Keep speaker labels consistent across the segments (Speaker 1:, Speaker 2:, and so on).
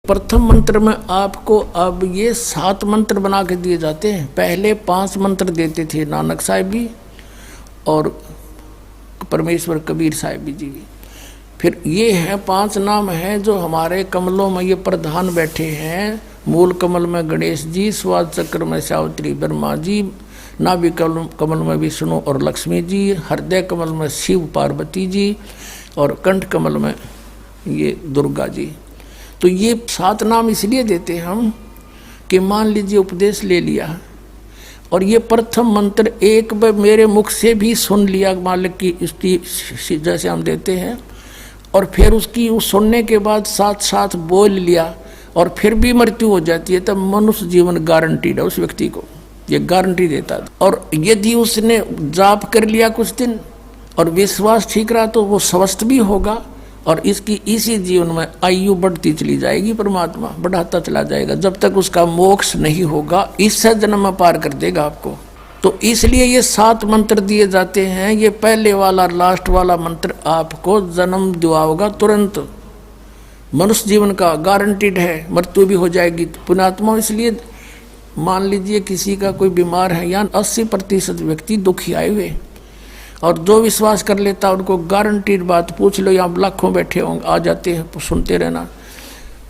Speaker 1: प्रथम मंत्र में आपको अब ये 7 मंत्र बना के दिए जाते हैं। पहले 5 मंत्र देते थे नानक साहिब जी और परमेश्वर कबीर साहिब जी। फिर ये है 5 नाम हैं जो हमारे कमलों में ये प्रधान बैठे हैं। मूल कमल में गणेश जी, स्वाद चक्र में सावित्री ब्रह्मा जी, नाभि कमल में विष्णु और लक्ष्मी जी, हृदय कमल में शिव पार्वती जी और कंठ कमल में ये दुर्गा जी। तो ये 7 नाम इसलिए देते हम कि मान लीजिए उपदेश ले लिया और ये प्रथम मंत्र एक बार मेरे मुख से भी सुन लिया मालिक की इसकी जैसे हम देते हैं, और फिर उसकी उस सुनने के बाद साथ साथ बोल लिया और फिर भी मृत्यु हो जाती है, तब मनुष्य जीवन गारंटीड है उस व्यक्ति को, ये गारंटी देता है। और यदि उसने जाप कर लिया कुछ दिन और विश्वास ठीक रहा तो वो स्वस्थ भी होगा और इसकी इसी जीवन में आयु बढ़ती चली जाएगी, परमात्मा बढ़ाता चला जाएगा जब तक उसका मोक्ष नहीं होगा, इस जन्म में पार कर देगा आपको। तो इसलिए ये 7 मंत्र दिए जाते हैं। ये पहले वाला लास्ट वाला मंत्र आपको जन्म दिलाएगा तुरंत, मनुष्य जीवन का गारंटीड है, मृत्यु भी हो जाएगी पुण्यात्मा। इसलिए मान लीजिए किसी का कोई बीमार है, या 80% व्यक्ति दुखी आए हुए, और जो विश्वास कर लेता उनको गारंटीड बात पूछ लो, यहाँ लाखों बैठे होंगे, आ जाते हैं, सुनते रहना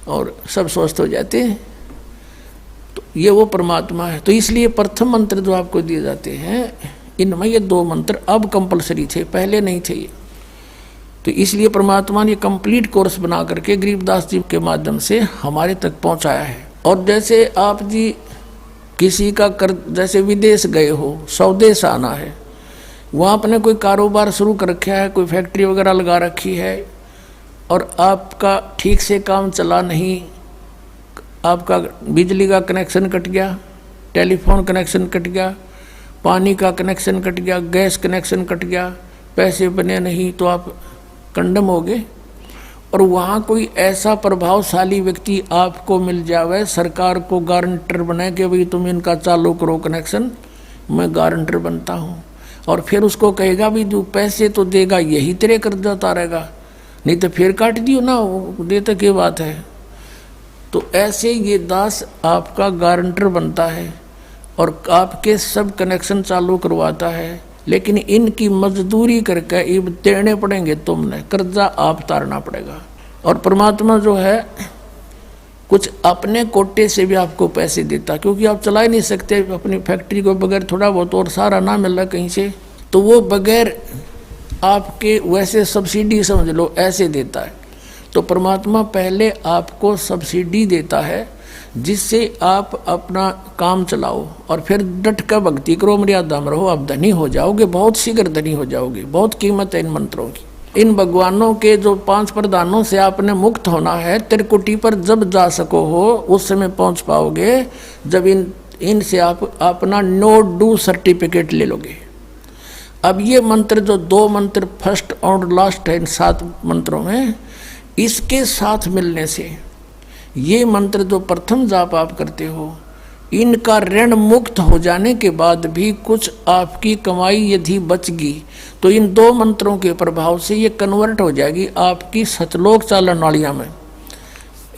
Speaker 1: और सब स्वस्थ हो जाते हैं। तो ये वो परमात्मा है। तो इसलिए प्रथम मंत्र जो आपको दिए जाते हैं इनमें ये 2 मंत्र अब कंपलसरी थे, पहले नहीं थे ये। तो इसलिए परमात्मा ने कंप्लीट कोर्स बना करके गरीबदास जी के माध्यम से हमारे तक पहुंचाया है। और जैसे आप जी किसी का जैसे विदेश गए हो, स्वदेश आना है, वहाँ आपने कोई कारोबार शुरू कर रखा है, कोई फैक्ट्री वगैरह लगा रखी है और आपका ठीक से काम चला नहीं, आपका बिजली का कनेक्शन कट गया, टेलीफोन कनेक्शन कट गया, पानी का कनेक्शन कट गया, गैस कनेक्शन कट गया, पैसे बने नहीं तो आप कंडम हो गए। और वहाँ कोई ऐसा प्रभावशाली व्यक्ति आपको मिल जावे, सरकार को गारंटर बनाए कि भाई तुम इनका चालू करो कनेक्शन, मैं गारंटर बनता हूँ, और फिर उसको कहेगा भी जो पैसे तो देगा यही तेरे कर्जा उतारेगा, नहीं तो फिर काट दियो ना, वो देता क्या बात है। तो ऐसे ये दास आपका गारंटर बनता है और आपके सब कनेक्शन चालू करवाता है, लेकिन इनकी मजदूरी करके ये देने पड़ेंगे, तुमने कर्जा आप तारना पड़ेगा। और परमात्मा जो है कुछ अपने कोटे से भी आपको पैसे देता, क्योंकि आप चला ही नहीं सकते अपनी फैक्ट्री को बगैर थोड़ा बहुत और सारा ना मिल रहा कहीं से, तो वो बगैर आपके वैसे सब्सिडी समझ लो ऐसे देता है। तो परमात्मा पहले आपको सब्सिडी देता है जिससे आप अपना काम चलाओ और फिर डट कर भक्ति करो, मर्यादा में रहो, आप धनी हो जाओगे, बहुत शीघ्र धनी हो जाओगे। बहुत कीमत है इन मंत्रों की। इन भगवानों के जो 5 प्रधानों से आपने मुक्त होना है, त्रिकुटी पर जब जा सको हो उस समय पहुंच पाओगे जब इनसे आप अपना नो डू सर्टिफिकेट ले लोगे। अब ये मंत्र जो 2 मंत्र फर्स्ट और लास्ट है इन 7 मंत्रों में, इसके साथ मिलने से ये मंत्र जो प्रथम जाप आप करते हो, इनका ऋण मुक्त हो जाने के बाद भी कुछ आपकी कमाई यदि बचगी तो इन 2 मंत्रों के प्रभाव से ये कन्वर्ट हो जाएगी आपकी सतलोक चालन वालिया में,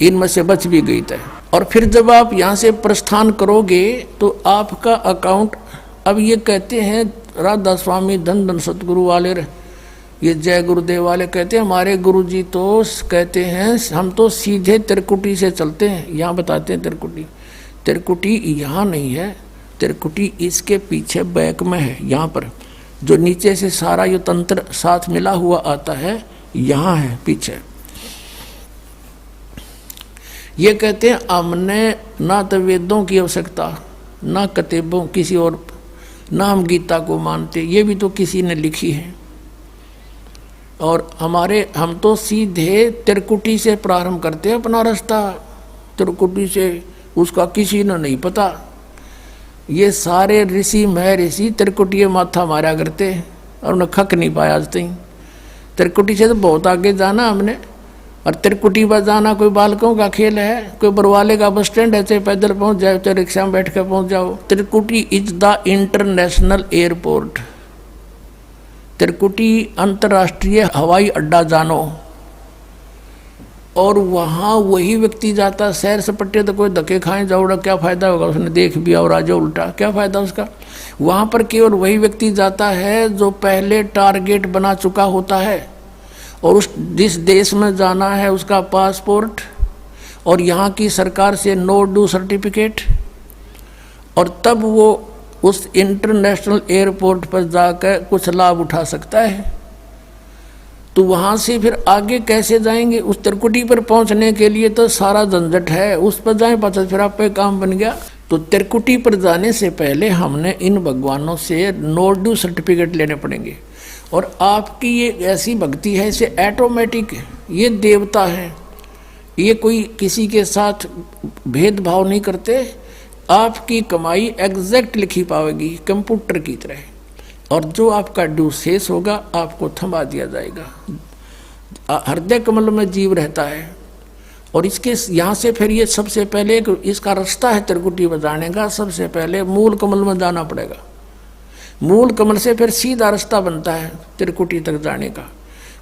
Speaker 1: इनमें से बच भी गई तय। और फिर जब आप यहाँ से प्रस्थान करोगे तो आपका अकाउंट, अब ये कहते हैं राधा स्वामी धन धन सतगुरु वाले, ये जय गुरुदेव वाले कहते हैं, हमारे गुरुजी तो कहते हैं हम तो सीधे त्रिकुटी से चलते हैं। यहाँ बताते हैं त्रिकुटी यहाँ नहीं है, त्रिकुटी इसके पीछे बैक में है, यहाँ पर जो नीचे से सारा ये तंत्र साथ मिला हुआ आता है, यहाँ है पीछे। ये कहते हैं हमने ना तो वेदों की आवश्यकता, ना किताबों किसी और, ना हम गीता को मानते, ये भी तो किसी ने लिखी है, और हम तो सीधे त्रिकुटी से प्रारंभ करते हैं अपना रास्ता, त्रिकुटी से, उसका किसी ने नहीं पता। ये सारे ऋषि महर्षि त्रिकुटी माथा मारा करते और उन्हें खक नहीं पाया आज तक। त्रिकुटी से तो बहुत आगे जाना हमने, और त्रिकुटी पर जाना कोई बालकों का खेल है, कोई बरवाले का बस स्टैंड है, चाहे पैदल पहुंच जाओ चाहे रिक्शा में बैठ कर पहुंच जाओ। त्रिकुटी इज द इंटरनेशनल एयरपोर्ट, त्रिकुटी अंतर्राष्ट्रीय हवाई अड्डा जानो। और वहाँ वही व्यक्ति जाता सैर सपट्टे, तो कोई धक्के खाए जाओड़ा क्या फ़ायदा होगा, उसने देख भी और आ जाओ उल्टा, क्या फ़ायदा उसका। वहाँ पर केवल वही व्यक्ति जाता है जो पहले टारगेट बना चुका होता है, और उस जिस देश में जाना है उसका पासपोर्ट और यहाँ की सरकार से नो ड्यू सर्टिफिकेट, और तब वो उस इंटरनेशनल एयरपोर्ट पर जाकर कुछ लाभ उठा सकता है। तो वहाँ से फिर आगे कैसे जाएंगे, उस त्रिकुटी पर पहुँचने के लिए तो सारा झंझट है, उस पर जाए पास फिर आप पे काम बन गया। तो त्रिकुटी पर जाने से पहले हमने इन भगवानों से नो ड्यू सर्टिफिकेट लेने पड़ेंगे। और आपकी ये ऐसी भक्ति है, इसे ऑटोमेटिक, ये देवता है, ये कोई किसी के साथ भेदभाव नहीं करते, आपकी कमाई एग्जैक्ट लिखी पाएगी कंप्यूटर की तरह, और जो आपका ड्यू शेष होगा आपको थमा दिया जाएगा। हृदय कमल में जीव रहता है, और इसके यहाँ से फिर ये सबसे पहले इसका रास्ता है त्रिकुटी बजाने का, सबसे पहले मूल कमल में जाना पड़ेगा। मूल कमल से फिर सीधा रास्ता बनता है त्रिकुटी तक जाने का।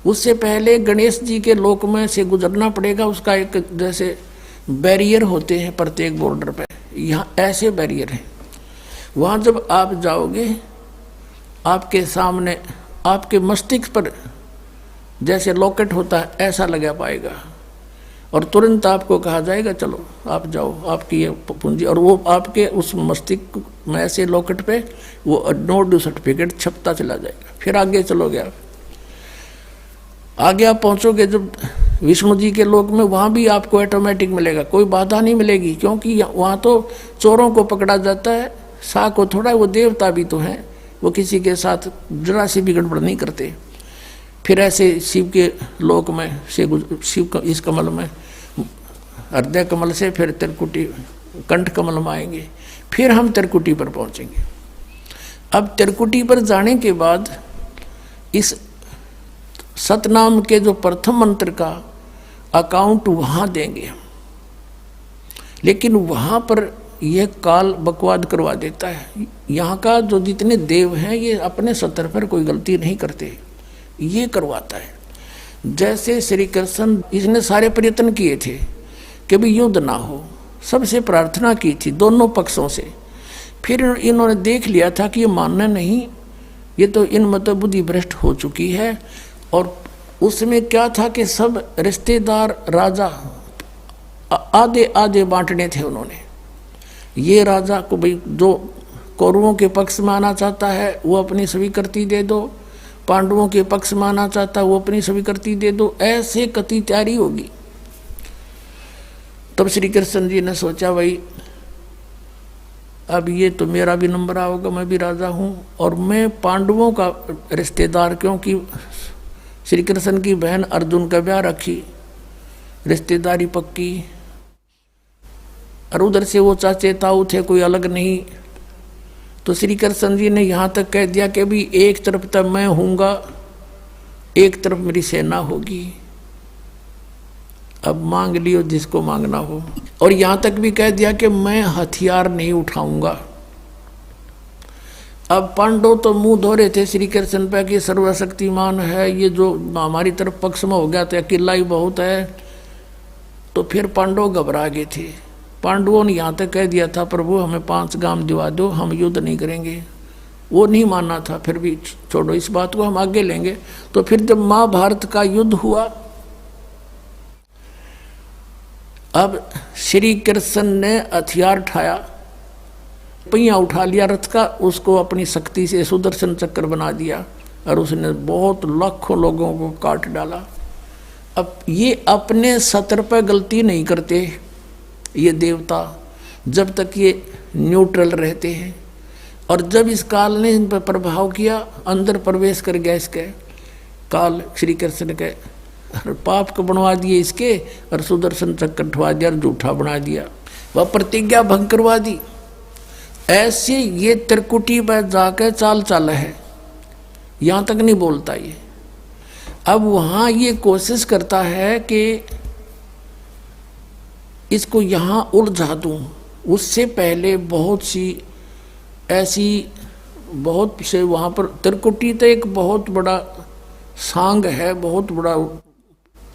Speaker 1: उससे पहले गणेश जी के लोक में से गुजरना पड़ेगा, उसका एक जैसे बैरियर होते हैं प्रत्येक बॉर्डर पे, यहाँ ऐसे बैरियर हैं। वहाँ जब आप जाओगे आपके सामने आपके मस्तिष्क पर जैसे लॉकेट होता है ऐसा लगा पाएगा, और तुरंत आपको कहा जाएगा चलो आप जाओ, आपकी ये पूंजी, और वो आपके उस मस्तिष्क में ऐसे लॉकेट पे वो नो ड्यू सर्टिफिकेट छपता चला जाएगा। फिर आगे चलोगे आप, आगे आप पहुँचोगे जब विष्णु जी के लोक में, वहाँ भी आपको ऑटोमेटिक मिलेगा, कोई बाधा नहीं मिलेगी, क्योंकि वहाँ तो चोरों को पकड़ा जाता है, सा को थोड़ा, वो देवता भी तो हैं, वो किसी के साथ जरा सी भी गड़बड़ नहीं करते। फिर ऐसे शिव के लोक में से शिव इस कमल में हृदय कमल से फिर त्रिकुटी कंठ कमल में आएंगे, फिर हम त्रिकुटी पर पहुंचेंगे। अब त्रिकुटी पर जाने के बाद इस सतनाम के जो प्रथम मंत्र का अकाउंट वहाँ देंगे, लेकिन वहाँ पर यह काल बकवाद करवा देता है। यहाँ का जो जितने देव हैं ये अपने सतर पर कोई गलती नहीं करते, ये करवाता है। जैसे श्री कृष्ण, इसने सारे प्रयत्न किए थे कि भी युद्ध ना हो, सबसे प्रार्थना की थी दोनों पक्षों से, फिर इन्होंने देख लिया था कि ये मानना नहीं, ये तो इन मत बुद्धि भ्रष्ट हो चुकी है। और उसमें क्या था कि सब रिश्तेदार राजा आधे आधे बांटने थे उन्होंने। ये राजा को भाई जो कौरवों के पक्ष में आना चाहता है वो अपनी स्वीकृति दे दो, पांडवों के पक्ष में आना चाहता है वो अपनी स्वीकृति दे दो, ऐसे कति तैयारी होगी। तब श्री कृष्ण जी ने सोचा भाई अब ये तो मेरा भी नंबर आओगा, मैं भी राजा हूँ और मैं पांडवों का रिश्तेदार, क्योंकि श्री कृष्ण की बहन अर्जुन का ब्याह रखी, रिश्तेदारी पक्की, और उधर से वो चाचे ताऊ थे, कोई अलग नहीं। तो श्री कृष्ण जी ने यहाँ तक कह दिया कि भी एक तरफ तक मैं हूँगा, एक तरफ मेरी सेना होगी, अब मांग लियो जिसको मांगना हो। और यहाँ तक भी कह दिया कि मैं हथियार नहीं उठाऊंगा। अब पांडव तो मुंह धो रहे थे श्री कृष्ण पे कि सर्वशक्तिमान है, ये जो हमारी तरफ पक्ष में हो गया तो अकेला ही बहुत है। तो फिर पांडव घबरा गए थे। पांडवों ने यहाँ तक कह दिया था प्रभु हमें 5 गांव दिवा दो, हम युद्ध नहीं करेंगे। वो नहीं मानना था, फिर भी छोड़ो इस बात को, हम आगे लेंगे। तो फिर जब महाभारत का युद्ध हुआ, अब श्री कृष्ण ने हथियार उठाया, पहिया उठा लिया रथ का, उसको अपनी शक्ति से सुदर्शन चक्र बना दिया और उसने बहुत लाखों लोगों को काट डाला। अब ये अपने सतर पर गलती नहीं करते ये देवता, जब तक ये न्यूट्रल रहते हैं। और जब इस काल ने इन पर प्रभाव किया, अंदर प्रवेश कर गया इसके काल, श्री कृष्ण के पाप को बनवा दिए इसके, और सुदर्शन चक्र उठवा दिया और झूठा बना दिया, वह प्रतिज्ञा भंग करवा दी। ऐसे ये त्रिकुटी पर जाकर चाल चाल है, यहाँ तक नहीं बोलता ये। अब वहाँ ये कोशिश करता है कि इसको यहाँ उलझा दूँ। उससे पहले बहुत सी ऐसी बहुत से वहाँ पर त्रिकुटी तो एक बहुत बड़ा सांग है, बहुत बड़ा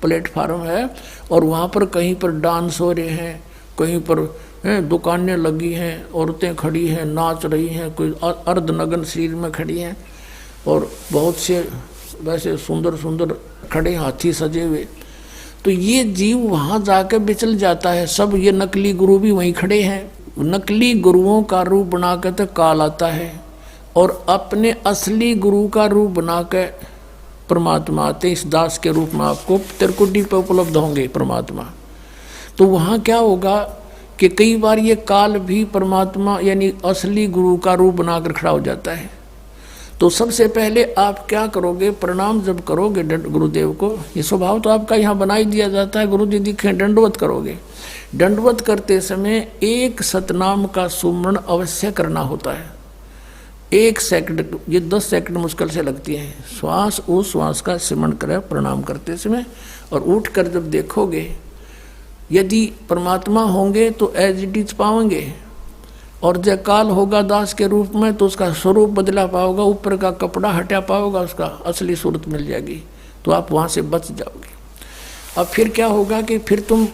Speaker 1: प्लेटफार्म है, और वहाँ पर कहीं पर डांस हो रहे हैं, कहीं पर दुकानें लगी हैं, औरतें खड़ी हैं, नाच रही हैं, कोई अर्धनग्न शरीर में खड़ी हैं, और बहुत से वैसे सुंदर सुंदर खड़े हाथी सजे हुए। तो ये जीव वहाँ जाकर बिचल जाता है। सब ये नकली गुरु भी वहीं खड़े हैं। नकली गुरुओं का रूप बनाकर तो काल आता है, और अपने असली गुरु का रूप बनाकर परमात्मा आते। इस दास के रूप में आपको त्रिकुटी पे उपलब्ध होंगे परमात्मा। तो वहाँ क्या होगा कि कई बार ये काल भी परमात्मा यानी असली गुरु का रूप बनाकर खड़ा हो जाता है। तो सबसे पहले आप क्या करोगे, प्रणाम जब करोगे गुरुदेव को, ये स्वभाव तो आपका यहाँ बना ही दिया जाता है, गुरु जी दिखे दंडवत करोगे। दंडवत करते समय एक सतनाम का सुमरण अवश्य करना होता है। 1 सेकंड, ये 10 सेकंड मुश्किल से लगती है। श्वास उस श्वास का सिमरण करें प्रणाम करते समय, और उठकर जब देखोगे यदि परमात्मा होंगे तो एज इट इज पाओगे, और जब काल होगा दास के रूप में तो उसका स्वरूप बदला पाओगा, ऊपर का कपड़ा हटा पाओगा, उसका असली सूरत मिल जाएगी, तो आप वहाँ से बच जाओगे। अब फिर क्या होगा कि फिर तुम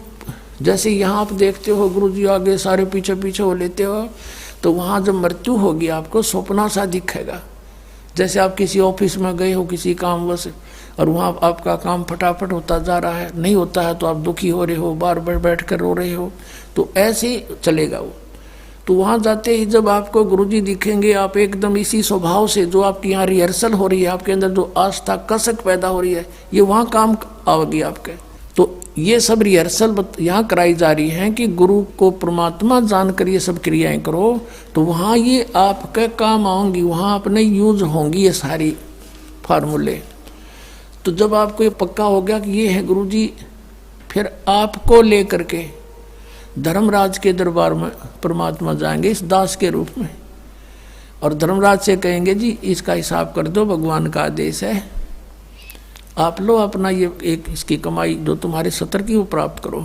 Speaker 1: जैसे यहाँ आप देखते हो गुरु जी आगे सारे पीछे पीछे हो लेते हो, तो वहाँ जब मृत्यु होगी आपको स्वप्ना सा दिखेगा। जैसे आप किसी ऑफिस में गए हो किसी कामवश, और वहाँ आपका काम फटाफट होता जा रहा है, नहीं होता है तो आप दुखी हो रहे हो, बार बार बैठ कर रो रहे हो, तो ऐसे ही चलेगा वो। तो वहाँ जाते ही जब आपको गुरुजी दिखेंगे, आप एकदम इसी स्वभाव से जो आपकी यहाँ रिहर्सल हो रही है, आपके अंदर जो आस्था कसक पैदा हो रही है, ये वहाँ काम आवेगी आपके। तो ये सब रिहर्सल यहाँ कराई जा रही है कि गुरु को परमात्मा जानकर ये सब क्रियाएं करो, तो वहाँ ये आपके काम आऊँगी, वहाँ अपने यूज होंगी ये सारी फार्मूले। तो जब आपको ये पक्का हो गया कि ये है गुरुजी, फिर आपको लेकर के धर्मराज के दरबार में परमात्मा जाएंगे इस दास के रूप में, और धर्मराज से कहेंगे जी इसका हिसाब कर दो, भगवान का आदेश है, आप लो अपना ये एक इसकी कमाई जो तुम्हारे सतर की वो प्राप्त करो।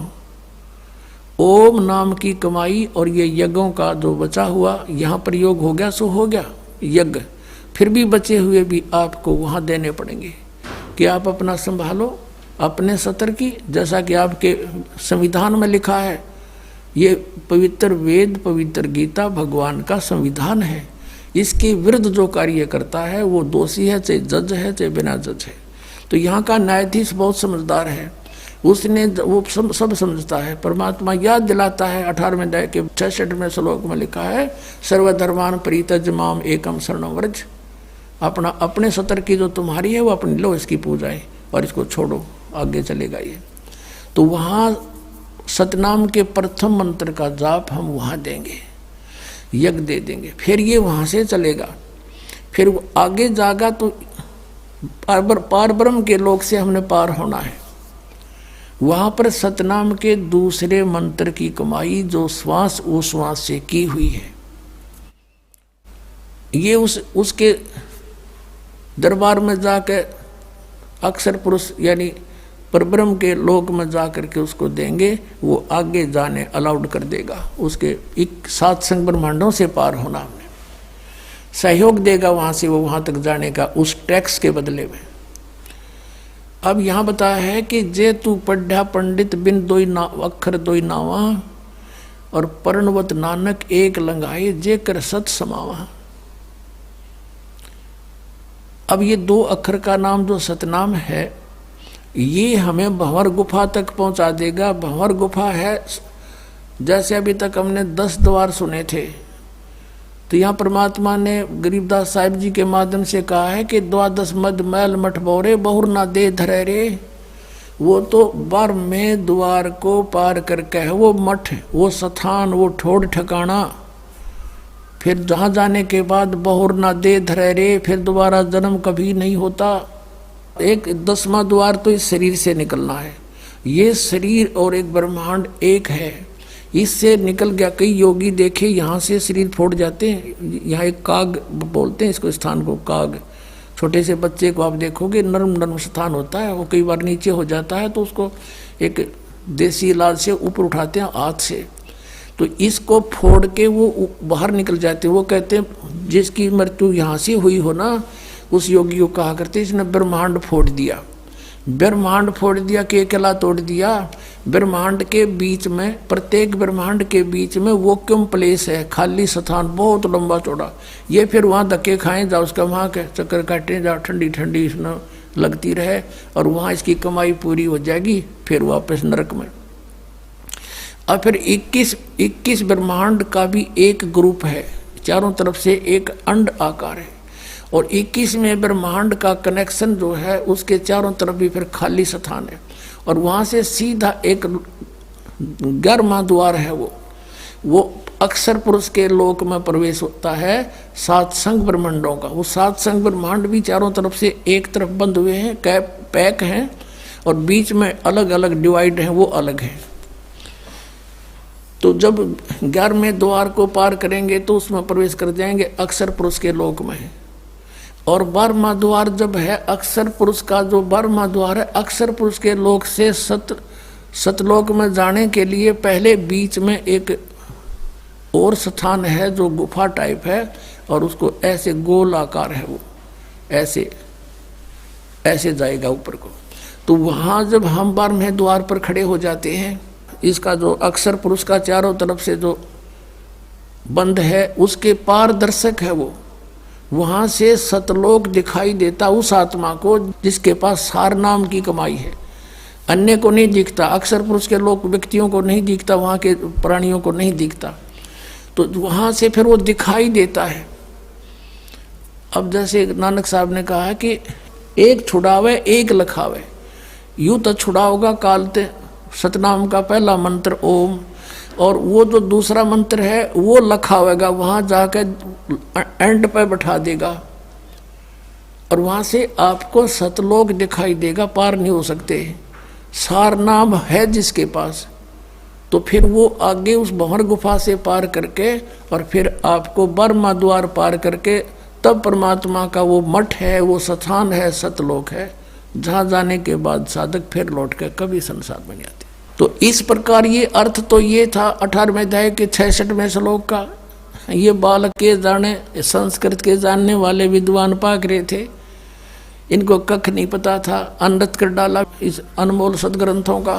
Speaker 1: ओम नाम की कमाई और ये यज्ञों का जो बचा हुआ यहाँ पर योग हो गया सो हो गया यज्ञ, फिर भी बचे हुए भी आपको वहाँ देने पड़ेंगे कि आप अपना संभालो अपने सतर की। जैसा कि आपके संविधान में लिखा है, ये पवित्र वेद पवित्र गीता भगवान का संविधान है, इसके विरुद्ध जो कार्य करता है वो दोषी है, चाहे जज है चाहे बिना जज है। तो यहाँ का न्यायाधीश बहुत समझदार है, उसने वो सब समझता है। परमात्मा याद दिलाता है 18वें अध्याय के 66वें श्लोक में लिखा है, सर्वधर्मान परित्यज माम एकम शरणं व्रज। अपना अपने सतर की जो तुम्हारी है वो अपनी लो, इसकी पूजाएं और इसको छोड़ो, आगे चलेगा ये। तो वहाँ सतनाम के प्रथम मंत्र का जाप हम वहाँ देंगे, यज्ञ दे देंगे, फिर ये वहाँ से चलेगा। फिर वो आगे जागा तो पार ब्रह्म के लोक से हमने पार होना है। वहाँ पर सतनाम के दूसरे मंत्र की कमाई जो श्वास उश्वास से की हुई है, ये उसके दरबार में जाकर अक्षर पुरुष यानी परब्रह्म के लोक में जा करके उसको देंगे, वो आगे जाने अलाउड कर देगा। उसके 7 संग ब्रह्मांडों से पार होना हमने सहयोग देगा वहाँ से वो वहाँ तक जाने का, उस टैक्स के बदले में। अब यहाँ बताया है कि जे तू पढ़ा पंडित बिन दोई ना अक्षर दोई नावा, और पर्णवत नानक एक लंघाए जे कर सत समावा। अब ये 2 अक्षर का नाम जो सतनाम है, ये हमें भंवर गुफा तक पहुंचा देगा। भंवर गुफा है, जैसे अभी तक हमने 10 द्वार सुने थे, तो यहाँ परमात्मा ने गरीबदास साहिब जी के माध्यम से कहा है कि 12 मद मैल मठ बोरे बहुर ना दे धरे रे। वो तो 12वें द्वार को पार करके है वो मठ, वो स्थान, वो ठोड़ ठिकाना। फिर जहाँ जाने के बाद बहुर ना दे धरे रे, फिर दोबारा जन्म कभी नहीं होता। एक 10वां द्वार तो इस शरीर से निकलना है। ये शरीर और एक ब्रह्मांड एक है, इससे निकल गया। कई योगी देखे यहाँ से शरीर फोड़ जाते हैं, यहाँ एक काग बोलते हैं इसको, स्थान को काग। छोटे से बच्चे को आप देखोगे नरम नरम स्थान होता है, वो कई बार नीचे हो जाता है तो उसको एक देसी इलाज से ऊपर उठाते हैं हाथ से, तो इसको फोड़ के वो बाहर निकल जाते हैं। वो कहते हैं जिसकी मृत्यु यहाँ से हुई हो ना, उस योगी को कहा करते इसने ब्रह्मांड फोड़ दिया। ब्रह्मांड फोड़ दिया, केकला तोड़ दिया। ब्रह्मांड के बीच में, प्रत्येक ब्रह्मांड के बीच में वैक्यूम प्लेस है, खाली स्थान, बहुत लंबा चौड़ा। ये फिर वहाँ धक्के खाएं जाओ, उसका वहाँ के चक्कर काटें जाओ, ठंडी ठंडी इसमें लगती रहे, और वहाँ इसकी कमाई पूरी हो जाएगी, फिर वापस नरक में। और फिर 21 ब्रह्मांड का भी एक ग्रुप है, चारों तरफ से एक अंड आकार है, और 21वें ब्रह्मांड का कनेक्शन जो है उसके चारों तरफ भी फिर खाली स्थान है, और वहाँ से सीधा एक 11वां द्वार है, वो अक्षर पुरुष के लोक में प्रवेश होता है, 7 संघ ब्रह्मांडों का। वो 7 संघ ब्रह्मांड भी चारों तरफ से एक तरफ बंद हुए हैं, पैक हैं, और बीच में अलग अलग डिवाइड हैं, वो अलग हैं। तो जब 11वें द्वार को पार करेंगे तो उसमें प्रवेश कर जाएंगे, अक्षर पुरुष के लोक में है। और 12वां द्वार जब है अक्षर पुरुष का, जो 12वां द्वार है अक्षर पुरुष के लोक से सतलोक में जाने के लिए पहले बीच में एक और स्थान है जो गुफा टाइप है, और उसको ऐसे गोल आकार है, वो ऐसे ऐसे जाएगा ऊपर को। तो वहाँ जब हम 12वें द्वार पर खड़े हो जाते हैं, इसका जो अक्षर पुरुष का चारों तरफ से जो बंद है उसके पारदर्शक है वो, वहाँ से सतलोक दिखाई देता उस आत्मा को जिसके पास सार नाम की कमाई है। अन्य को नहीं दिखता, अक्षर पुरुष के लोग व्यक्तियों को नहीं दिखता, वहाँ के प्राणियों को नहीं दिखता, तो वहाँ से फिर वो दिखाई देता है। अब जैसे नानक साहब ने कहा है कि एक छुड़ावे एक लखावे, यूँ तो छुड़ाओगा कालते सतनाम का पहला मंत्र ओम, और वो जो दूसरा मंत्र है वो लखावेगा, वहाँ जाके एंड पे बैठा देगा, और वहाँ से आपको सतलोक दिखाई देगा, पार नहीं हो सकते। सार नाम है जिसके पास, तो फिर वो आगे उस भंवर गुफा से पार करके, और फिर आपको 12वां द्वार पार करके तब परमात्मा का वो मठ है, वो स्थान है, सतलोक है, जहाँ जाने के बाद साधक फिर लौट के कभी संसार में नहीं आते। तो इस प्रकार ये अर्थ तो ये था 18वें अध्याय के 66वें श्लोक का। ये बालक के जाने, संस्कृत के जानने वाले विद्वान पाक रहे थे, इनको कख नहीं पता था, अनृत कर डाला इस अनमोल सदग्रंथों का।